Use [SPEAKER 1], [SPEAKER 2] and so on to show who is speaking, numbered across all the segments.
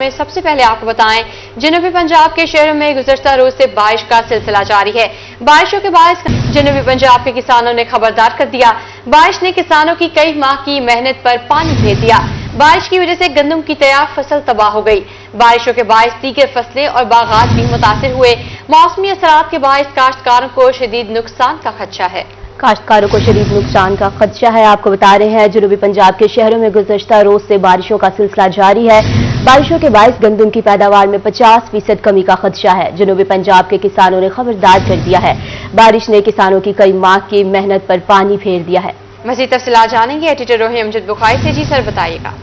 [SPEAKER 1] में सबसे पहले आपको बताएं, जनूबी पंजाब के शहरों में गुज़श्ता रोज से बारिश का सिलसिला जारी है। बारिशों के बायस जनूबी पंजाब के किसानों ने खबरदार कर दिया। बारिश ने किसानों की कई माह की मेहनत पर पानी फेर दिया। बारिश की वजह से गंदम की तैयार फसल तबाह हो गई। बारिशों के बायस दीगर फसलें और बागात भी मुतासिर हुए। मौसमी असरात के बायस काश्तकारों को शदीद नुकसान का खदशा है।
[SPEAKER 2] काश्तकारों को शदीद नुकसान का खदशा है। आपको बता रहे हैं, जनूबी पंजाब के शहरों में गुज़श्ता रोज से बारिशों का सिलसिला जारी है। बारिशों के बायस गंदम की पैदावार में 50% कमी का खदशा है। जनूबी पंजाब के किसानों ने खबरदार कर दिया है। बारिश ने किसानों की कई माह की मेहनत पर पानी फेर दिया है।
[SPEAKER 1] मज़ीद तफसीलात जानेंगे एडिटर रोही अमजद बुखारी से। जी सर, बताइएगा।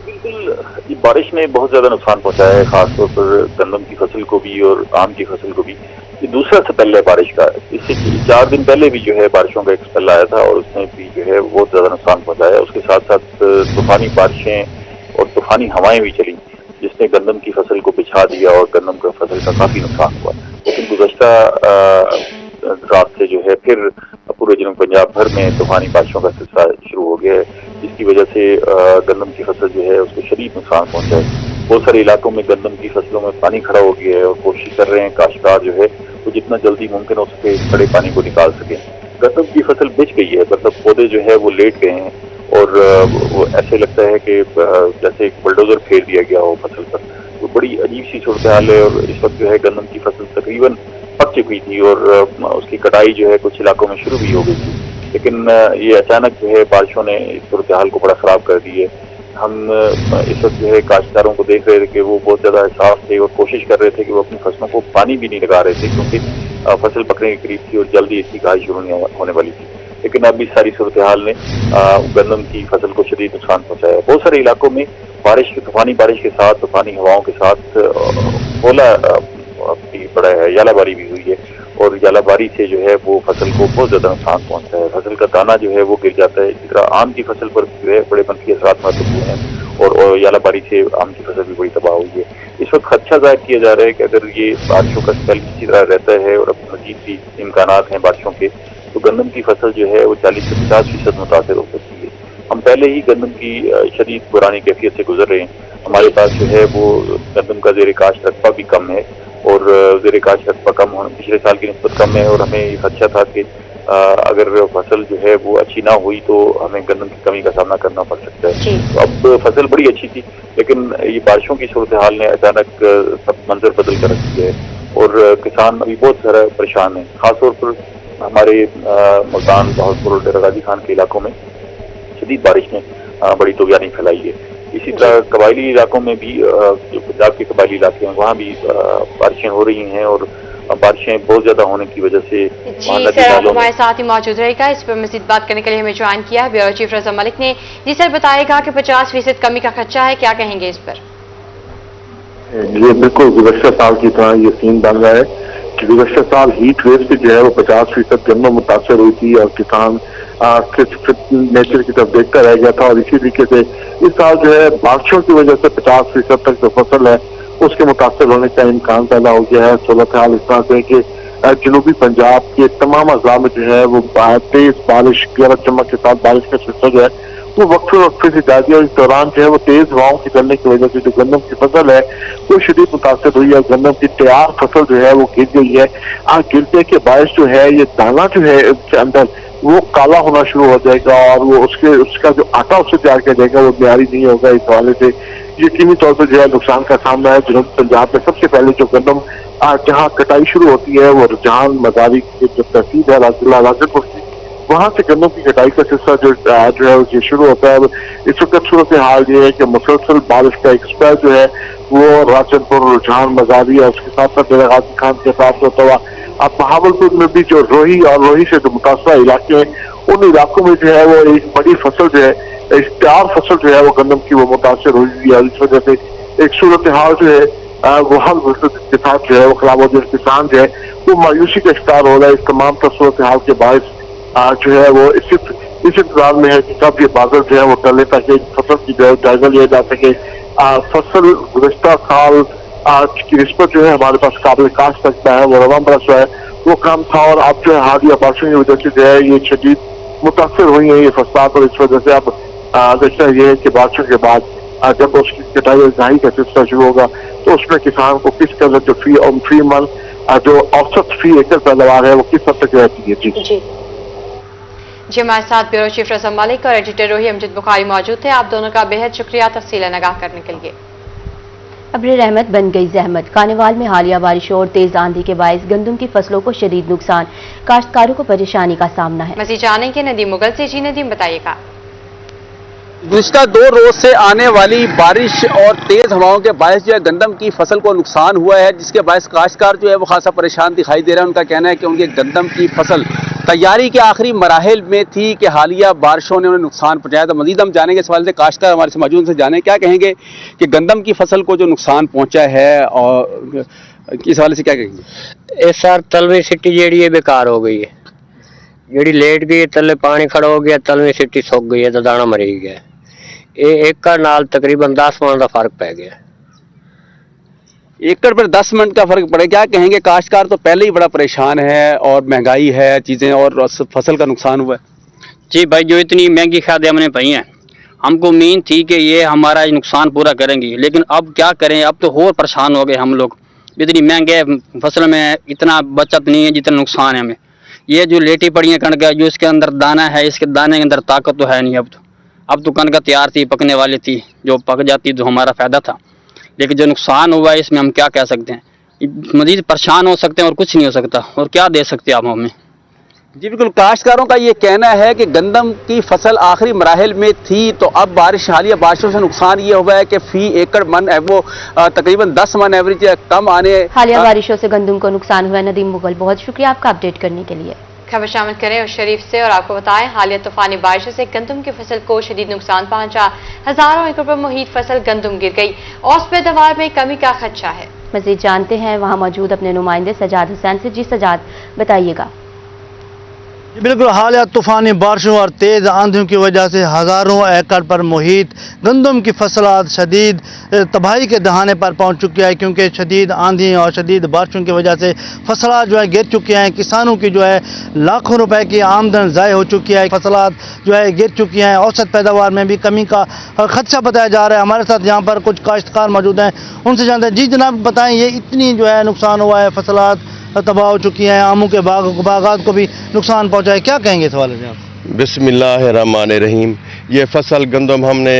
[SPEAKER 3] बिल्कुल, बारिश ने बहुत ज्यादा नुकसान पहुंचाया है, खासतौर पर गंदम की फसल को भी और आम की फसल को भी। ये दूसरा स्पेल है बारिश का। इससे 4 दिन पहले भी जो है बारिशों का एक स्पेल आया था और उसने भी जो है बहुत ज्यादा नुकसान पहुंचाया। उसके साथ साथ तूफानी बारिशें और तूफानी हवाएं भी चली, जिसने गंदम की फसल को बिछा दिया और गंदम की फसल का काफी नुकसान हुआ। लेकिन गुज़श्ता रात से जो है फिर पूरे जनूबी पंजाब भर में तूफानी बारिशों का सिलसिला शुरू हो गया है, जिसकी वजह से गंदम की फसल जो है उसको शदीद नुकसान पहुंचा है। बहुत सारे इलाकों में गंदम की फसलों में पानी खड़ा हो गया है और कोशिश कर रहे हैं काश्तकार जो है वो जितना जल्दी मुमकिन हो सके इस खड़े पानी को निकाल सके। गंदम की फसल बिछ गई है, मतलब पौधे जो है वो लेट गए हैं और वो ऐसे लगता है कि जैसे एक बुलडोजर फेर दिया गया हो फसल पर। वो बड़ी अजीब सी सूरत हाल है और इस वक्त जो है गंदम की फसल तकरीबन पक चुकी थी और उसकी कटाई जो है कुछ इलाकों में शुरू भी हो गई थी। लेकिन ये अचानक जो है बारिशों ने इस सूरत हाल को बड़ा ख़राब कर दी है। हम इस वक्त जो है काश्तकारों को देख रहे थे कि वो बहुत ज़्यादा एहसास थे और कोशिश कर रहे थे कि वो अपनी फसलों को पानी भी नहीं लगा रहे थे, क्योंकि फसल पकने के करीब थी और जल्दी इसकी कटाई शुरू होने वाली थी। लेकिन अब इस सारी सूरत हाल ने गंदम की फसल को शदीद नुकसान पहुंचाया। बहुत सारे इलाकों में तूफानी बारिश के साथ, तूफानी हवाओं के साथ ओला भी पड़ा है, यालाबारी भी हुई है और यालाबारी से जो है वो फसल को बहुत ज्यादा नुकसान पहुंचता है। फसल का दाना जो है वो गिर जाता है। इसी तरह आम की फसल पर जो है बड़े मनफी असरात महसूस हुए हैं और यालाबारी से आम की फसल भी बड़ी तबाह हुई है। इस वक्त खदशा जाहिर किया जा रहा है कि अगर ये बारिशों का स्पेल इसी तरह रहता है और अब मजीद भी इम्कानात हैं बारिशों के, तो गंदम की फसल जो है वो 40 से 50% मुतासर हो सकती है। हम पहले ही गंदम की शदीद पुरानी कैफियत से गुजर रहे हैं। हमारे पास जो है वो गंदम का ज़ेर काश्त रकबा भी कम है और ज़ेर काश्त रकबा कम होना पिछले साल की निस्बत कम है और हमें ये खदशा था कि अगर फसल जो है वो अच्छी ना हुई तो हमें गंदम की कमी का सामना करना पड़ सकता है। तो अब फसल बड़ी अच्छी थी, लेकिन ये बारिशों की सूरत हाल ने अचानक सब मंजर बदल कर रख दिया है और किसान अभी बहुत सारा परेशान है। खासतौर पर हमारे मुल्तान, बहावलपुर और डेरा गाजी खान के इलाकों में शदीद बारिश ने बड़ी तूफ़ानी फैलाई है। इसी तरह कबायली इलाकों में भी, जो पंजाब के कबायली इलाके हैं, वहाँ भी बारिशें हो रही हैं और बारिशें बहुत ज्यादा होने की वजह से
[SPEAKER 1] जी सर, आप हमारे साथ ही मौजूद रहेगा। इस पर मज़ीद बात करने के लिए हमें ज्वाइन किया है ब्यूरो चीफ रज़ा मलिक ने। जी सर, बताएगा कि 50% कमी का खदशा है, क्या कहेंगे इस पर?
[SPEAKER 4] ये बिल्कुल गुज़श्ता साल की तरह ये सीन बन रहा है कि गुज़श्ता साल हीट वेव से जो है वो 50% गंदम मुतासर हुई थी और किसान नेचर की तरफ देखता रह गया था। और इसी तरीके से इस साल जो है बारिशों की वजह से 50% तक जो फसल है उसके मुतासर होने का इम्कान पैदा हो गया है। सूरत हाल इस तरह से कि जनूबी पंजाब के तमाम अज़ला में जो है वो तेज बारिश, गरज चमक के साथ बारिश का सिलसिला जो है वो वक्फे से जारी है और इस दौरान जो है वो तेज हवाओं के चलने की वजह से जो गंदम की फसल है वो शदीद मुतासर हुई है। गंदम की तैयार फसल जो है वो गिर गई है। गिरने के बायस जो है ये दाना जो है उसके अंदर वो काला होना शुरू हो जाएगा और वो उसका जो आटा उससे तैयार किया जाएगा वो मियारी नहीं होगा। इस हवाले से यकीनी तौर पर जो है नुकसान का सामना है। जनूबी पंजाब में सबसे पहले जो गंदम जहाँ कटाई शुरू होती है वो रुझान मजारी की जो तहसील है राजनपुर की, वहाँ से गन्नों की कटाई का सिलसिला जो है ये शुरू होता है। इस वक्त सूरत हाल ये है कि मुसलसल बारिश का एक स्पेल जो है वो राजनपुर, रुझान, मजारी और उसके साथ साथ डेरा गाजी खान के साथ होता हुआ अब बहावलपुर में भी जो रोही और रोही से जो मुतासरा इलाके हैं उन इलाकों में जो है वो एक बड़ी फसल जो है, एक तैयार फसल जो है वो गंदम की वो मुतासर हुई है। इस वजह से एक सूरत हाल जो है वो हर के साथ जो है वो खराब हो जाए। किसान जो है वो मायूसी का शिकार हो रहा है। इस तमाम सूरत हाल के बायस जो है वो इस इंतजार में है कि कब ये बादल जो है वो टले ताकि फसल की जायजा लिया जा सके। फसल गुज़श्ता साल की निस्बत जो है हमारे पास काबिल काश्त सकता है वो रवा बरस है वो कम था और अब जो है हालिया बारिशों की वजह से जो है ये शदीद मुतासर हुई है ये फसलात और इस वजह से अब देखना ये है कि बारिशों के बाद जब उसकी कटाई और दाई का सिलसिला शुरू होगा तो उसमें किसान को किस कदर जो फी मन जो औसत फी एकड़ पैदावार है वो किस हद तक रहती है।
[SPEAKER 1] जी हमारे साथ ब्यूरो चीफ रज़ा मलिक और एडिटर रोही अमजद बुखारी मौजूद थे। आप दोनों का बेहद शुक्रिया तफसीलन आगाह करने के लिए।
[SPEAKER 2] अब्र रहमत बन गई जहमत। कानेवाल में हालिया बारिशों और तेज आंधी के बायस गंदम की फसलों को शदीद नुकसान, काश्तकारों को परेशानी का सामना है।
[SPEAKER 1] मजीद जानेंगे नदीम मुगल से। जी नदीम बताइएगा।
[SPEAKER 5] गुज़िश्ता 2 रोज से आने वाली बारिश और तेज हवाओं के बायस जो है गंदम की फसल को नुकसान हुआ है, जिसके बायस काश्तकार जो है वो खासा परेशान दिखाई दे रहा है। उनका कहना है कि उनके गंदम की फसल तैयारी के आखिरी मराहिल में थी कि हालिया बारिशों ने उन्हें नुकसान पहुंचाया। तो मजीद हम जानेंगे इस सवाल से, काश्तकार हमारे से मौजूद, से जाने क्या कहेंगे कि गंदम की फसल को जो नुकसान पहुंचा है और इस हवाले से क्या कहेंगे।
[SPEAKER 6] इस साल तलवी सिट्टी जेड़ी है बेकार हो गई है, जेड़ी लेट गई है, तले पानी खड़ा हो गया, तलवी सिट्टी सुक गई है तो दाना मरी गया। एकड़ नाल तकरीबन 10 मन का फर्क पै गया।
[SPEAKER 5] एकड़ पर 10 मन का फर्क पड़े। क्या कहेंगे, काश्तकार तो पहले ही बड़ा परेशान है और महंगाई है चीजें और फसल का नुकसान हुआ है।
[SPEAKER 6] जी भाई, जो इतनी महंगी खादें हमने पाई हैं, हमको उम्मीद थी कि ये हमारा नुकसान पूरा करेंगी, लेकिन अब क्या करें, अब तो और परेशान हो गए हम लोग। इतनी महंगे फसल में इतना बचत नहीं है जितना नुकसान है हमें। ये जो लेटी पड़ी है कणक, जो इसके अंदर दाना है, इसके दाने के अंदर ताकत तो है नहीं। अब तो कणक तैयार थी, पकने वाली थी, जो पक जाती तो हमारा फायदा था। लेकिन जो नुकसान हुआ है इसमें हम क्या कह सकते हैं। मजीद परेशान हो सकते हैं और कुछ नहीं हो सकता। और क्या दे सकते हैं आप हमें।
[SPEAKER 5] जी बिल्कुल, काश्तकारों का ये कहना है कि गंदम की फसल आखिरी मराहिल में थी, तो अब हालिया बारिशों से नुकसान ये हुआ है कि फी एकड़ मन है वो तकरीबन 10 मन एवरेज कम आने।
[SPEAKER 2] हालिया बारिशों से गंदम को नुकसान हुआ। नदीम मुगल, बहुत शुक्रिया आपका अपडेट करने के लिए।
[SPEAKER 1] खबर शामिल करें उस शरीफ से और आपको बताएं, हालिया तूफानी बारिशों से गंदम की फसल को शदीद नुकसान पहुंचा। हजारों एकड़ पर मुहित फसल गंदम गिर गई। औसत पैदावार में कमी का खदशा है।
[SPEAKER 2] मजीद जानते हैं वहां मौजूद अपने नुमाइंदे सजाद हुसैन से। जी सजाद, बताइएगा।
[SPEAKER 7] बिल्कुल, हालिया तूफानी बारिशों और तेज़ आंधियों की वजह से हज़ारों एकड़ पर मुहित गंदम की फसलात शदीद तबाही के दहाने पर पहुंच चुकी है, क्योंकि शदीद आंधी और शदीद बारिशों की वजह से फसलात जो है गिर चुकी हैं। किसानों की जो है लाखों रुपए की आमदन ज़ाय हो चुकी है, फसलात जो है गिर चुकी हैं। औसत पैदावार में भी कमी का खदशा बताया जा रहा है। हमारे साथ यहाँ पर कुछ काश्तकार मौजूद हैं, उनसे जानते हैं। जी जनाब, बताएँ, ये इतनी जो है नुकसान हुआ है, फसलात तबाह हो चुकी हैं, आमों के बागात को भी नुकसान पहुंचा है, क्या कहेंगे इस हवाले से आप।
[SPEAKER 8] बिस्मिल्लाहिर्रहमानिर्रहीम। ये फसल गंदम हमने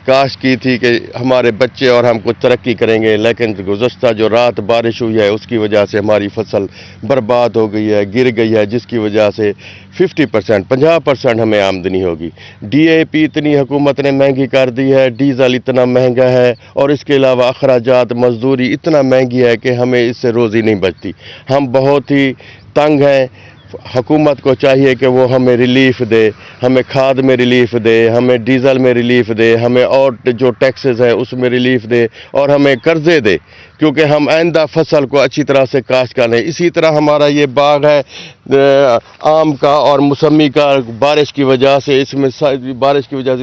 [SPEAKER 8] काश की थी कि हमारे बच्चे और हम कुछ तरक्की करेंगे, लेकिन गुज़श्ता जो रात बारिश हुई है उसकी वजह से हमारी फसल बर्बाद हो गई है, गिर गई है, जिसकी वजह से 50% हमें आमदनी होगी। DAP इतनी हुकूमत ने महंगी कर दी है, डीजल इतना महंगा है और इसके अलावा अखराजात मजदूरी इतना महंगी है कि हमें इससे रोज़ी नहीं बचती। हम बहुत ही तंग हैं। हुकूमत को चाहिए कि वो हमें रिलीफ दे, हमें खाद में रिलीफ दे, हमें डीजल में रिलीफ दे, हमें और जो टैक्सेस है उसमें रिलीफ दे और हमें कर्जे दे, क्योंकि हम आइंदा फसल को अच्छी तरह से काश्त कर लें। इसी तरह हमारा ये बाग है आम का और मौसमी का, बारिश की वजह से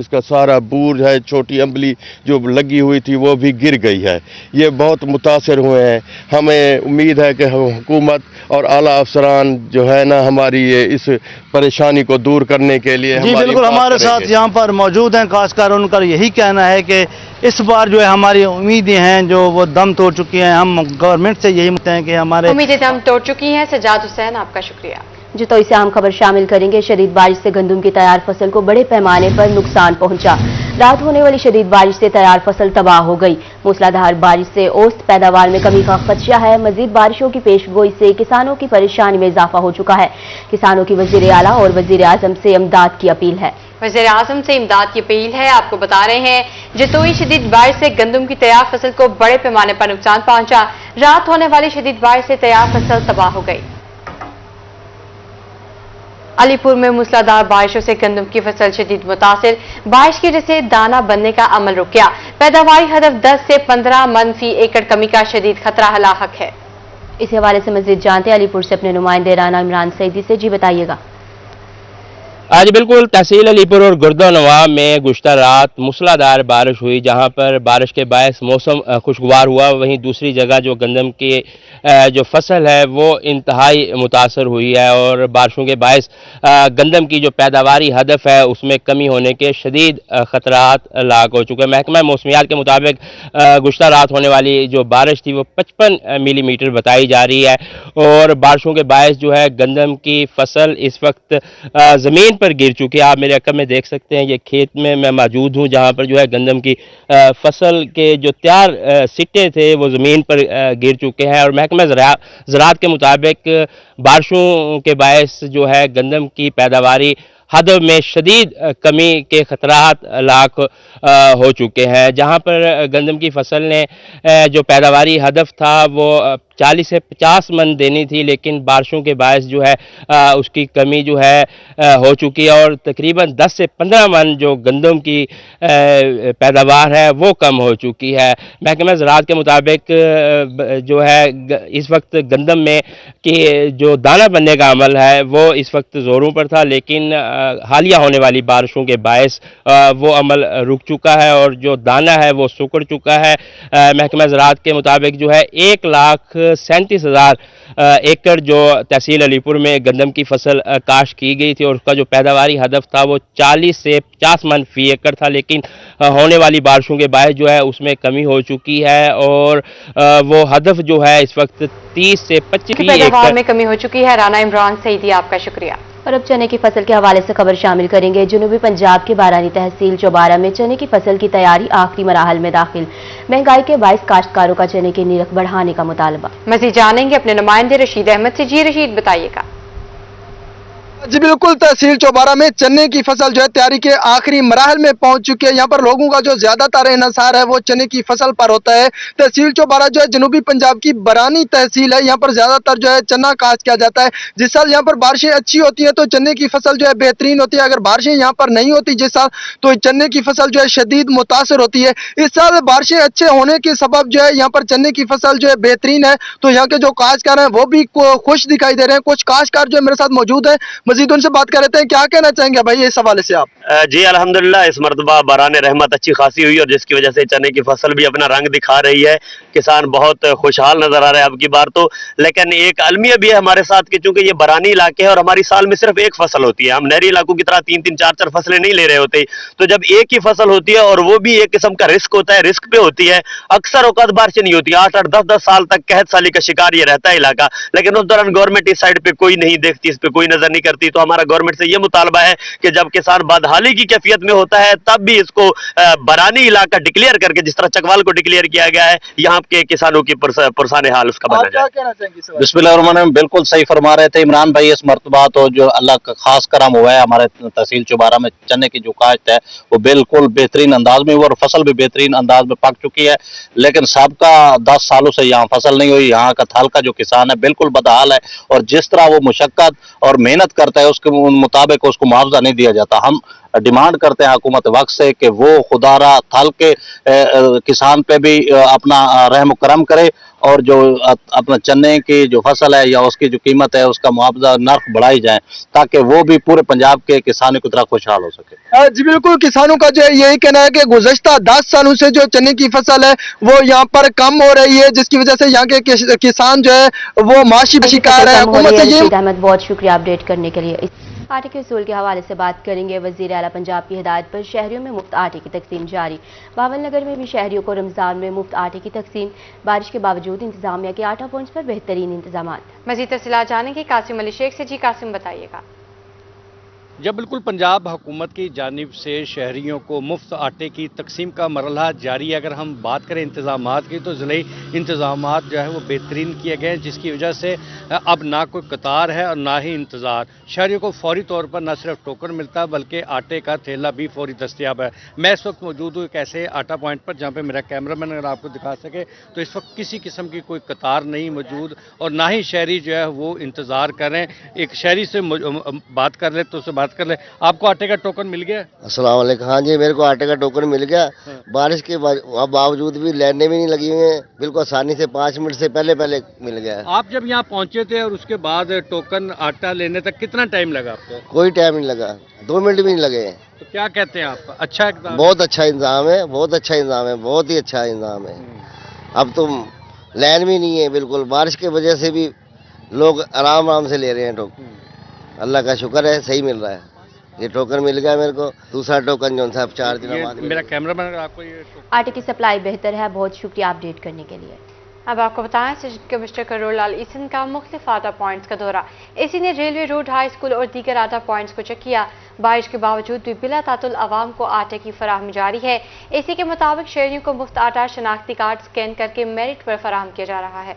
[SPEAKER 8] इसका सारा बूर है, छोटी अम्बली जो लगी हुई थी वो भी गिर गई है। ये बहुत मुतासर हुए हैं। हमें उम्मीद है कि हुकूमत और आला अफसरान जो है ना हमारी ये इस परेशानी को दूर करने के लिए
[SPEAKER 7] जी बिल्कुल, हमारे साथ यहाँ पर मौजूद हैं काश्तकार। उनका यही कहना है कि इस बार जो है हमारी उम्मीदें हैं जो वो दम तोड़ चुकी हैं। हम गवर्नमेंट से यही मांगते हैं कि हमारे
[SPEAKER 1] उम्मीदें दम तोड़ चुकी हैं। सजाद हुसैन, आपका शुक्रिया।
[SPEAKER 2] जी तो इसे हम खबर शामिल करेंगे। शदीद बारिश से गंदम की तैयार फसल को बड़े पैमाने पर नुकसान पहुंचा। रात होने वाली शदीद बारिश से तैयार फसल तबाह हो गई। मूसलाधार बारिश से औसत पैदावार में कमी का खदशा है। मजीद बारिशों की पेशगोई से किसानों की परेशानी में इजाफा हो चुका है। किसानों की वजीर आला और वजीर आजम से इमदाद की अपील है।
[SPEAKER 1] वज़ीर आज़म से इमदाद की अपील है। आपको बता रहे हैं, जतोई शदीद बारिश से गंदम की तैयार फसल को बड़े पैमाने पर नुकसान पहुंचा। रात होने वाली शदीद बारिश से तैयार फसल तबाह हो गई। अलीपुर में मूसलाधार बारिशों से गंदम की फसल शदीद मुतासिर। बारिश की वजह से दाना बनने का अमल रुक गया। पैदावारी हदफ 10 से 15 मन फी एकड़ कमी का शदीद खतरा लाहक है। इस हवाले से मजीद जानते हैं अलीपुर से अपने नुमाइंदे राना इमरान सईदी से। जी बताइएगा।
[SPEAKER 9] आज बिल्कुल तहसील अलीपुर और गुर्दोनवा में गुश्ता रात मूसलाधार बारिश हुई, जहां पर बारिश के बायस मौसम खुशगवार हुआ। वहीं दूसरी जगह जो गंदम की जो फसल है वो इंतहाई मुतासर हुई है और बारिशों के बायस गंदम की जो पैदावारी हदफ है उसमें कमी होने के शदीद खतरात लाक हो चुके हैं। महकमा मौसमियात के मुताबिक गुश्ता रात होने वाली जो बारिश थी वो 55 मिलीमीटर बताई जा रही है और बारिशों के बायस जो है गंदम की फसल इस वक्त ज़मीन पर गिर चुकी है। आप मेरे अक्ल में देख सकते हैं, ये खेत में मैं मौजूद हूँ जहाँ पर जो है गंदम की फसल के जो तैयार सिट्टे थे वो ज़मीन पर गिर चुके हैं और महकमा ज़राअत के मुताबिक बारिशों के बायस जो है गंदम की पैदावारी हद में शदीद कमी के खतरात लाक हो चुके हैं। जहाँ पर गंदम की फसल ने जो पैदावारी हदफ था वो 40 से 50 मन देनी थी, लेकिन बारिशों के बायस जो है उसकी कमी जो है हो चुकी है और तकरीबन 10 से 15 मन जो गंदम की पैदावार है वो कम हो चुकी है। महकमा ज़राअत के मुताबिक जो है इस वक्त गंदम में कि जो दाना बनने का अमल है वो इस वक्त ज़ोरों पर था, लेकिन हालिया होने वाली बारिशों के बायस वो अमल रुक चुका है और जो दाना है वो सुकड़ चुका है। महकमा ज़राअत के मुताबिक जो है 1,37,000 एकड़ जो तहसील अलीपुर में गंदम की फसल काश्त की गई थी और उसका जो पैदावारी हदफ था वो 40 से 50 मन फी एकड़ था, लेकिन होने वाली बारिशों के बायस जो है उसमें कमी हो चुकी है और वो हदफ जो है इस वक्त 30 से 25
[SPEAKER 1] पैदावार में कमी हो चुकी है। राना इमरान सईदी, आपका शुक्रिया।
[SPEAKER 2] और अब चने की फसल के हवाले से खबर शामिल करेंगे। जनूबी पंजाब के बारानी तहसील चौबारा में चने की फसल की तैयारी आखिरी मराहल में दाखिल। महंगाई के बायस काश्तकारों का चने की निरख बढ़ाने का मुतालबा।
[SPEAKER 1] मजीद जानेंगे अपने नुमाइंदे रशीद अहमद से। जी रशीद, बताइएगा।
[SPEAKER 10] जी बिल्कुल, तहसील चौबारा में चने की फसल जो है तैयारी के आखिरी मराहल में पहुंच चुकी है। यहाँ पर लोगों का जो ज्यादातर इन्हसार है वो चने की फसल पर होता है। तहसील चौबारा जो है जनूबी पंजाब की बरानी तहसील है, यहाँ पर ज्यादातर जो है चना काश्त किया जाता है। जिस साल यहाँ पर बारिशें अच्छी होती है तो चने की फसल जो है बेहतरीन होती है। अगर बारिशें यहाँ पर नहीं होती जिस साल, तो चने की फसल जो है शदीद मुतासर होती है। इस साल बारिशें अच्छे होने के सबब जो है यहाँ पर चने की फसल जो है बेहतरीन है, तो यहाँ के जो काश्तकार हैं वो भी खुश दिखाई दे रहे हैं। कुछ काश्तकार जो है मेरे साथ मौजूद है, मजीद उनसे बात कर लेते हैं। क्या कहना चाहेंगे भाई इस हवाले से आप?
[SPEAKER 11] जी अल्हम्दुलिल्लाह, इस मरतबा बराने रहमत अच्छी खासी हुई और जिसकी वजह से चने की फसल भी अपना रंग दिखा रही है। किसान बहुत खुशहाल नजर आ रहे हैं अब की बार तो। लेकिन एक अलमिया भी है हमारे साथ कि चूंकि ये बरानी इलाके है और हमारी साल में सिर्फ एक फसल होती है, हम नहरी इलाकों की तरह 3-3, 4-4 फसलें नहीं ले रहे होते। तो जब एक ही फसल होती है और वो भी एक किस्म का रिस्क होता है, रिस्क पे होती है, अक्सर औकात बारिशें नहीं होती। 8-8, 10-10 साल तक कहत साली का शिकार ये रहता है इलाका। लेकिन उस दौरान गवर्नमेंट इस साइड पे कोई नहीं देखती, इस पे कोई नजर नहीं करती। तो हमारा गवर्नमेंट से ये मुतालबा है कि जब किसान बदहाली की कैफियत में होता है तब भी इसको बरानी इलाका डिक्लेयर करके, जिस तरह चकवाल को डिक्लेयर किया गया है, यहाँ के किसानों की पुरसाने हाल उसका बना जाए।
[SPEAKER 12] बिस्मिल्लाह, बिल्कुल सही फरमा रहे थे इमरान भाई। इस मरतबा तो जो अल्लाह का खास करम हुआ है, हमारे तहसील चौबारा में चने की जो काश्त है वो बिल्कुल बेहतरीन अंदाज में हुआ और फसल भी बेहतरीन अंदाज में पक चुकी है। लेकिन सबका 10 सालों से यहाँ फसल नहीं हुई। यहाँ का थल का जो किसान है बिल्कुल बदहाल है और जिस तरह वो मुशक्कत और मेहनत करता है उसके मुताबिक उसको मुआवजा नहीं दिया जाता। हम डिमांड करते हैं हुकूमत वक्त से कि वो खुदारा थल के किसान पे भी अपना रहम करम करे और जो अपना चने की जो फसल है या उसकी जो कीमत है उसका मुआवजा नर्ख बढ़ाई जाए ताकि वो भी पूरे पंजाब के किसानों की तरह खुशहाल हो सके।
[SPEAKER 10] जी बिल्कुल, किसानों का जो यही कहना है कि गुज़श्ता 10 सालों से जो चने की फसल है वो यहाँ पर कम हो रही है, जिसकी वजह से यहाँ के किसान जो है वो माशी शिकार है। हुकूमत से ये
[SPEAKER 2] अहमद, बहुत शुक्रिया अपडेट करने के लिए। आटे के उसूल के हवाले से बात करेंगे। वज़ीर आला पंजाब की हिदायत पर शहरियों में मुफ्त आटे की तकसीम जारी। बावलनगर में भी शहरियों को रमजान में मुफ्त आटे की तकसीम। बारिश के बावजूद इंतजामिया के आटा पहुंच पर बेहतरीन इंतजाम।
[SPEAKER 1] मजीद तफसीलात जानेंगे कासिम अली शेख से। जी कासिम, बताइएगा।
[SPEAKER 13] जब बिल्कुल पंजाब हुकूमत की जानिब से शहरियों को मुफ्त आटे की तकसीम का मरहला जारी है। अगर हम बात करें इंतज़ामात की तो ज़िले इंतज़ामात जो है वो बेहतरीन किए गए हैं, जिसकी वजह से अब ना कोई कतार है और ना ही इंतज़ार। शहरियों को फौरी तौर पर न सिर्फ टोकन मिलता है बल्कि आटे का थैला भी फौरी दस्तियाब है। मैं इस वक्त मौजूद हूँ एक ऐसे आटा पॉइंट पर जहाँ पर मेरा कैमरामैन अगर आपको दिखा सके तो इस वक्त किसी किस्म की कोई कतार नहीं मौजूद और ना ही शहरी जो है वो इंतज़ार कर रहे हैं। एक शहरी से बात कर ले तो उससे बात कर ले। आपको आटे का टोकन मिल गया?
[SPEAKER 14] अस्सलाम वालेकुम। हाँ जी, मेरे को आटे का टोकन मिल गया। बारिश के बावजूद भी लाइनें भी नहीं लगी हुई हैं, बिल्कुल आसानी से 5 मिनट से पहले मिल गया।
[SPEAKER 13] आप जब यहाँ पहुँचे थे और उसके बाद टोकन आटा लेने तक कितना टाइम लगा आपको?
[SPEAKER 14] कोई टाइम नहीं लगा, 2 मिनट भी नहीं लगे।
[SPEAKER 13] तो क्या कहते हैं आप? अच्छा है?
[SPEAKER 14] बहुत अच्छा इंतजाम है, बहुत अच्छा इंतजाम है, बहुत ही अच्छा इंतजाम है। अब तो लाइन भी नहीं है बिल्कुल, बारिश की वजह से भी लोग आराम से ले रहे हैं टोकन। अल्लाह का शुक्र है, सही मिल रहा है। ये टोकन मिल गया मेरे को, दूसरा टोकन जो था 4 दिन बाद।
[SPEAKER 13] मेरा कैमरामैन आपको ये
[SPEAKER 2] आटे की सप्लाई बेहतर है। बहुत शुक्रिया अपडेट करने के लिए।
[SPEAKER 1] अब आपको बताएं, सेशन कमिश्नर करोड़ लाल ईसन का मुख्तलिफ आटा पॉइंट्स का दौरा। इसी ने रेलवे रोड, हाई स्कूल और दीगर आटा पॉइंट्स को चेक किया। बारिश के बावजूद भी बिला तातुल आवाम को आटे की फराहमी जारी है। इसी के मुताबिक शहरियों को मुफ्त आटा शनाख्ती कार्ड स्कैन करके मेरिट पर फराहम किया जा रहा है।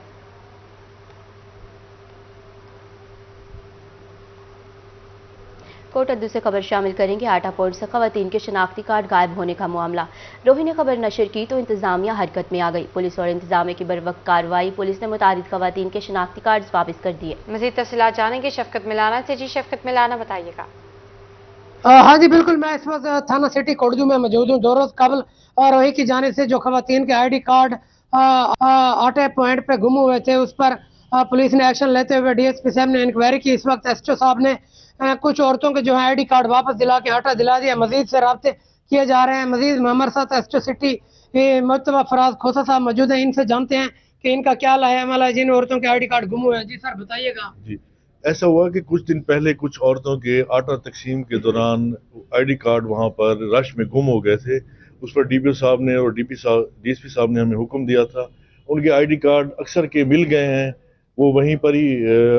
[SPEAKER 2] कोटा दूसरी खबर शामिल करेंगे। आटा पॉइंट से खवातीन के शनाख्ती कार्ड गायब होने का मामला। रोही ने खबर नशर की तो इंतजामिया हरकत में आ गई। पुलिस और इंतजामिया की बरवक्त कार्रवाई, पुलिस ने मुतारिद खवातीन के शनाख्ती कार्ड वापस कर दिए।
[SPEAKER 1] मजीद तफसीलात जानेंगे शफकत मिलाना से। जी शफकत मिलाना, बताइएगा।
[SPEAKER 15] हाँ जी बिल्कुल, मैं इस वक्त थाना सिटी कोटजू में मौजूद हूँ। 2 रोज कबल रोही की जानिब से जो खवातीन के ID कार्ड आटे पॉइंट पे गुम हुए थे, उस पर पुलिस ने एक्शन लेते हुए DSP साहब ने इंक्वायरी की। इस वक्त SHO साहब ने कुछ औरतों के जो है ID कार्ड वापस दिला के आटा दिला दिया। मजीद से राब्ते किए जा रहे हैं। मजीद हमारे साथ SHO सिटी मुस्तफा फराज खोसा साहब मौजूद हैं। इनसे जानते हैं कि इनका क्या लाहेअमल है जिन औरतों के ID कार्ड गुम हुए हैं। जी सर, बताइएगा।
[SPEAKER 16] जी, ऐसा हुआ कि कुछ दिन पहले कुछ औरतों के आटा तकसीम के दौरान ID कार्ड वहां पर रश में गुम हो गए थे। उस पर DPO साहब ने और DSP साहब ने हमें हुक्म दिया था। उनके ID कार्ड अक्सर के मिल गए हैं। वो वहीं पर ही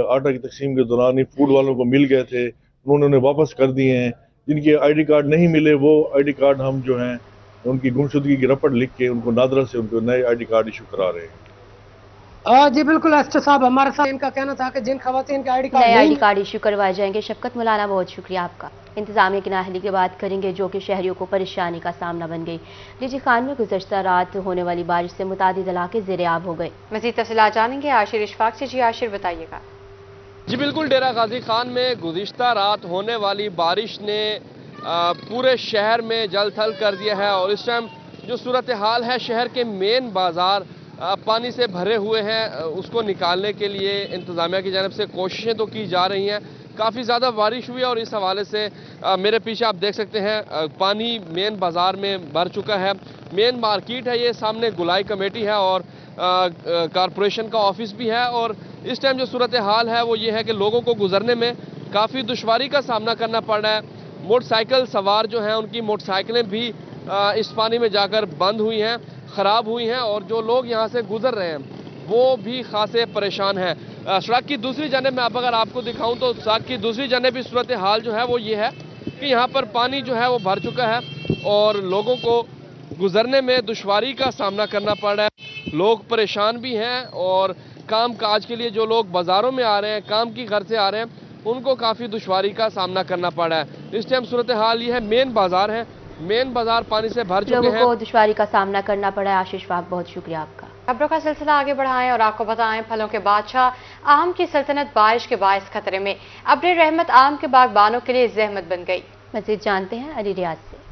[SPEAKER 16] आटा की तकसीम के दौरान ही फूड वालों को मिल गए थे, उन्होंने उन्हें वापस कर दिए हैं। जिनके ID कार्ड नहीं मिले वो ID कार्ड हम जो हैं उनकी गुमशुदगी की रपट लिख के उनको नादरा से उनको नए ID कार्ड इशू करा रहे हैं।
[SPEAKER 15] जी बिल्कुल, SHO साहब हमारे साथ इनका कहना था कि जिन खवातीन के ID कार्ड
[SPEAKER 2] नए ID कार्ड इशू करवाए जाएंगे। शफकत मौलाना, बहुत शुक्रिया आपका। इंतजामिया की नाअहली की बात करेंगे जो कि शहरियों को परेशानी का सामना बन गई। डीजी खान में गुज़श्ता रात होने वाली बारिश से मुतादिद इलाके ज़ेर-ए-आब हो गए।
[SPEAKER 1] मज़ीद तफ़सीलात जानेंगे आशिर इशफाक से। जी आशिर, बताइएगा।
[SPEAKER 17] जी बिल्कुल, डेरा गाजी खान में गुज़िश्ता रात होने वाली बारिश ने पूरे शहर में जल थल कर दिया है और इस टाइम जो सूरत हाल है, शहर के मेन बाजार पानी से भरे हुए हैं। उसको निकालने के लिए इंतजामिया की जानिब से कोशिशें तो की जा रही हैं। काफ़ी ज़्यादा बारिश हुई और इस हवाले से मेरे पीछे आप देख सकते हैं पानी मेन बाज़ार में भर चुका है। मेन मार्केट है ये, सामने गुलाई कमेटी है और कारपोरेशन का ऑफिस भी है। और इस टाइम जो सूरत हाल है वो ये है कि लोगों को गुजरने में काफ़ी दुश्वारी का सामना करना पड़ रहा है। मोटरसाइकिल सवार जो हैं उनकी मोटरसाइकिलें भी इस पानी में जाकर बंद हुई हैं, ख़राब हुई हैं और जो लोग यहाँ से गुजर रहे हैं वो भी खासे परेशान हैं। सड़क की दूसरी जानिब में अगर आपको दिखाऊं तो सड़क की दूसरी जानिब भी सूरत हाल जो है वो ये है कि यहाँ पर पानी जो है वो भर चुका है और लोगों को गुजरने में दुश्वारी का सामना करना पड़ रहा है। लोग परेशान भी हैं और काम काज के लिए जो लोग बाज़ारों में आ रहे हैं, काम की घर से आ रहे हैं, उनको काफ़ी दुश्वारी का सामना करना पड़ रहा है। इस टाइम सूरत हाल ये है, मेन बाज़ार है, मेन बाज़ार पानी से भर चुके हैं,
[SPEAKER 2] लोगों को दुश्वारी का सामना करना पड़ा है। आशीष वाक, बहुत शुक्रिया आपका।
[SPEAKER 1] खबरों का सिलसिला आगे बढ़ाएं और आपको बताएं, फलों के बादशाह आम की सल्तनत बारिश के बायस खतरे में। अब्र रहमत आम के बागबानों के लिए जहमत बन गई।
[SPEAKER 2] मज़ीद जानते हैं अली रियाज से।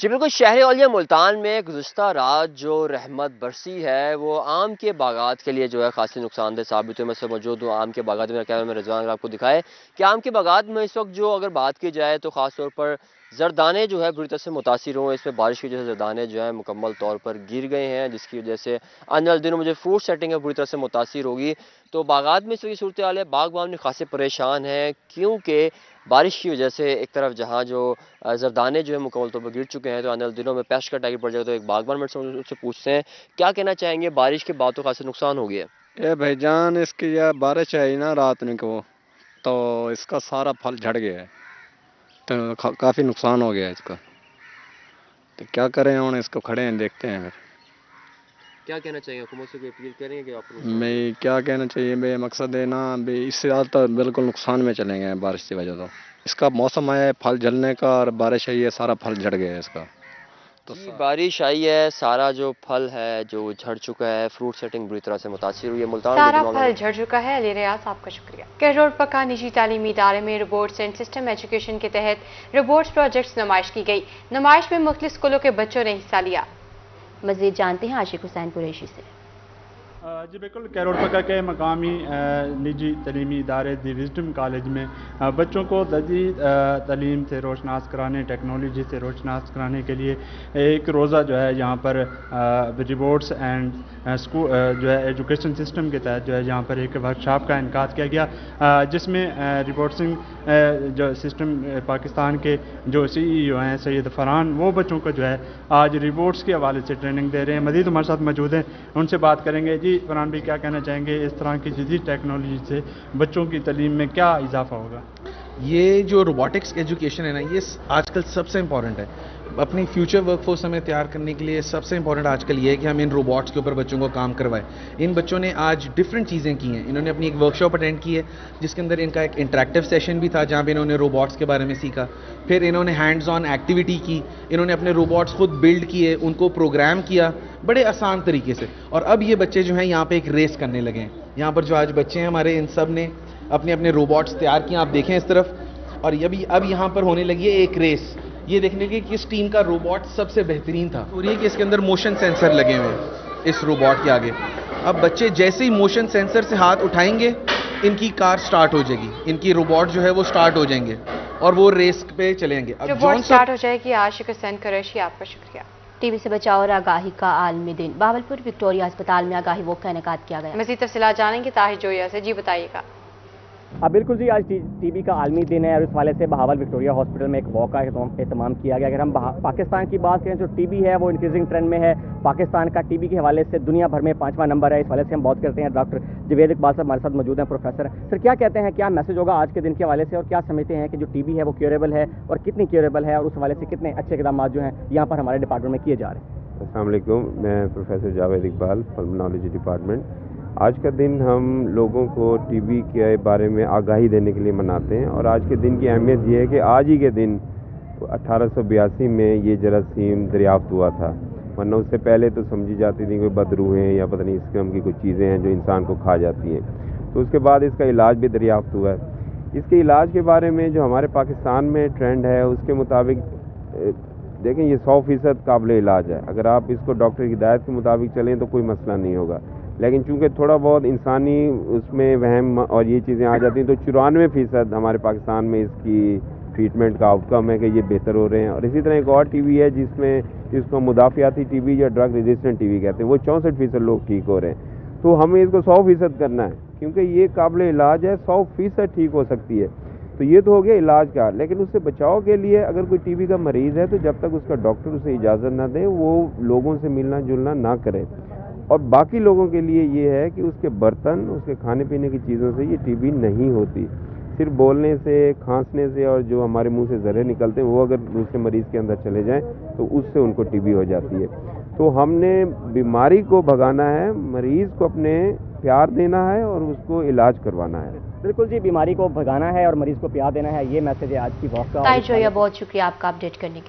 [SPEAKER 18] जी बिल्कुल, शहर औलिया मुल्तान में गुज़श्ता रात जो रहमत बरसी है वो आम के बागात के लिए जो है खासी नुकसानदेह साबित हुई। मैं सब मौजूद हूँ आम के बागात में, कैमरा में रिजवान अगर आपको दिखाए कि आम के बागात में इस वक्त जो अगर बात की जाए तो ख़ास तौर पर जरदाने जो है बुरी तरह से मुतासिर हुए। इसमें बारिश की वजह से जरदाने जो है मुकम्मल तौर पर गिर गए हैं, जिसकी वजह से आने वाले दिनों में जो फ्रूट सेटिंग है बुरी तरह से मुतासिर होगी। तो बागात में इस वक्त सूरत हाल है, बागबान भी खासे परेशान हैं क्योंकि बारिश की वजह से एक तरफ जहाँ जो जरदाने जो है मुकम्मल तौर पर गिर चुके हैं, तो आने वाले दिनों में पेस्ट का टारगेट पड़ जाएगा। तो एक बागबान से पूछते हैं क्या कहना चाहेंगे, बारिश के बाद तो खासे नुकसान हो गया
[SPEAKER 19] ये भाईजान। इसकी यह बारिश आई ना रात में को, तो इसका सारा फल झड़ गया है, तो काफ़ी नुकसान हो गया इसका। तो क्या करें, हम इसको खड़े हैं, देखते हैं फिर
[SPEAKER 18] क्या कहना चाहिए, हुकूमत से कोई अपील करेंगे कि आप?
[SPEAKER 19] मैं क्या कहना चाहिए बे, मकसद है ना बे, इससे ज़्यादा तो बिल्कुल नुकसान में चलेंगे बारिश की वजह। तो इसका मौसम आया है फल जलने का और बारिश आई है, सारा फल झड़ गया है इसका। तो
[SPEAKER 18] बारिश आई है, सारा जो फल है जो झड़ चुका है, फ्रूट सेटिंग बुरी तरह से मुतासिर हुई है। मुल्तान
[SPEAKER 1] सारा फल झड़ चुका है। अली रियाज, आपका शुक्रिया। कैरोड पक्का निजी तालीमी इदारे में रोबोट्स एंड सिस्टम एजुकेशन के तहत रोबोट्स प्रोजेक्ट्स नुमाइश की गई। नुमाइश में मुख्तलिफ स्कूलों के बच्चों ने हिस्सा लिया।
[SPEAKER 2] मजीद जानते हैं आशिक हुसैन कुरैशी से।
[SPEAKER 20] जी बिल्कुल, कैरोड पक्का के मकामी निजी तलीमी इदारे दी विजडम कॉलेज में बच्चों को जदीद तालीम से रोशनास कराने, टेक्नोलॉजी से रोशनास कराने के लिए एक रोज़ा जो है यहाँ पर रिबोट्स एंड स्कूल जो है एजुकेशन सिस्टम के तहत जो है यहाँ पर एक वर्कशॉप का इनकाद किया गया, जिसमें रिबोट्सिंग जो सिस्टम पाकिस्तान के जो CEO हैं सैयद फरहान, वो बच्चों को जो है आज रिबोट्स के हवाले से ट्रेनिंग दे रहे हैं। मज़ीद हमारे साथ मौजूद हैं, उनसे बात करेंगे। जी फरहान भी, क्या कहना चाहेंगे इस तरह की जदीद टेक्नोलॉजी से बच्चों की तालीम में क्या इजाफा होगा?
[SPEAKER 21] ये जो रोबोटिक्स एजुकेशन है ना, ये आजकल सबसे इम्पॉर्टेंट है। अपनी फ्यूचर वर्कफोर्स हमें तैयार करने के लिए सबसे इम्पॉर्टेंट आजकल ये है कि हम इन रोबोट्स के ऊपर बच्चों को काम करवाएं। इन बच्चों ने आज डिफरेंट चीज़ें की हैं। इन्होंने अपनी एक वर्कशॉप अटेंड की है जिसके अंदर इनका एक इंटरेक्टिव सेशन भी था जहाँ पे इन्होंने रोबोट्स के बारे में सीखा। फिर इन्होंने हैंड्स ऑन एक्टिविटी की, इन्होंने अपने रोबोट्स खुद बिल्ड किए, उनको प्रोग्राम किया बड़े आसान तरीके से। और अब ये बच्चे जो हैं यहाँ पे एक रेस करने लगे हैं। यहाँ पर जो आज बच्चे हैं हमारे, इन सब ने अपने अपने रोबोट्स तैयार किए, आप देखें इस तरफ। और अब यहाँ पर होने लगी है एक रेस, ये देखने की किस टीम का रोबोट सबसे बेहतरीन था। और ये कि इसके अंदर मोशन सेंसर लगे हुए हैं इस रोबोट के आगे। अब बच्चे जैसे ही मोशन सेंसर से हाथ उठाएंगे, इनकी कार स्टार्ट हो जाएगी, इनकी रोबोट जो है वो स्टार्ट हो जाएंगे और वो रेस पे चलेंगे। अब
[SPEAKER 1] रोबोट स्टार्ट हो जाएगी। आशिक हुसैन कुरैशी, आपका शुक्रिया।
[SPEAKER 2] टीबी से बचाव और आगाही का आलमी दिन। बावलपुर विक्टोरिया अस्पताल में आगाही वॉक का इनेकाद किया गया।
[SPEAKER 1] मज़ीद तफसीलात जानेंगे ताहिर जोया से। जी बताइएगा।
[SPEAKER 22] बिल्कुल जी, आज टीबी का आलमी दिन है और इस हवाले से बहावल विक्टोरिया हॉस्पिटल में एक वॉक का एहतमाम किया गया। अगर हम पाकिस्तान की बात करें तो टीबी है वो इंक्रीजिंग ट्रेंड में है। पाकिस्तान का टीबी के हवाले से दुनिया भर में 5वां नंबर है। इस हवाले से हम बात करते हैं। डॉक्टर जवेद इकबाल साहब हमारे साथ मौजूद हैं, प्रोफेसर। सर, क्या कहते हैं, क्या मैसेज होगा आज के दिन के हवाले से और क्या समझते हैं कि जो टीबी है वो क्योरेबल है और कितनी क्योरेबल है और उस हवाले से कितने अच्छे इक़दाम जो हैं यहाँ पर हमारे डिपार्टमेंट में किए जा रहे हैं?
[SPEAKER 23] अस्सलाम वालेकुम, मैं professor Javed Iqbal, pulmonology department. आज का दिन हम लोगों को टीबी के बारे में आगाही देने के लिए मनाते हैं और आज के दिन की अहमियत ये है कि आज ही के दिन 1882 में ये जरासीम दरियाफ्त हुआ था, वरना उससे पहले तो समझी जाती थी कोई बदरूहें या पता नहीं इस किस्म की कुछ चीज़ें हैं जो इंसान को खा जाती हैं। तो उसके बाद इसका इलाज भी दरियाफ्त हुआ है। इसके इलाज के बारे में जो हमारे पाकिस्तान में ट्रेंड है उसके मुताबिक देखें, ये 100% काबिल इलाज है। अगर आप इसको डॉक्टर की हिदायत के मुताबिक चलें तो कोई मसला नहीं होगा, लेकिन चूंकि थोड़ा बहुत इंसानी उसमें वहम और ये चीज़ें आ जाती हैं तो 94% हमारे पाकिस्तान में इसकी ट्रीटमेंट का आउटकम है कि ये बेहतर हो रहे हैं। और इसी तरह एक और टीबी है जिसको मुदाफ़ियाती टीबी या ड्रग रेजिस्टेंट टीबी कहते हैं, वो 64% लोग ठीक हो रहे हैं। तो हमें इसको 100% करना है क्योंकि ये काबिल इलाज है, 100% ठीक हो सकती है। तो ये तो हो गया इलाज का, लेकिन उससे बचाव के लिए अगर कोई टीबी का मरीज़ है तो जब तक उसका डॉक्टर उसे इजाज़त ना दे वो लोगों से मिलना जुलना ना करे। और बाकी लोगों के लिए ये है कि उसके बर्तन, उसके खाने पीने की चीज़ों से ये टीबी नहीं होती। सिर्फ बोलने से, खांसने से और जो हमारे मुंह से ज़रे निकलते हैं वो अगर दूसरे मरीज़ के अंदर चले जाएं तो उससे उनको टीबी हो जाती है। तो हमने बीमारी को भगाना है, मरीज़ को अपने प्यार देना है और उसको इलाज करवाना है।
[SPEAKER 22] बिल्कुल जी, बीमारी को भगाना है और मरीज़ को प्यार देना है, ये मैसेज है आज की वॉक का।
[SPEAKER 2] ताहिर जोया, बहुत शुक्रिया आपका अपडेट करने के लिए।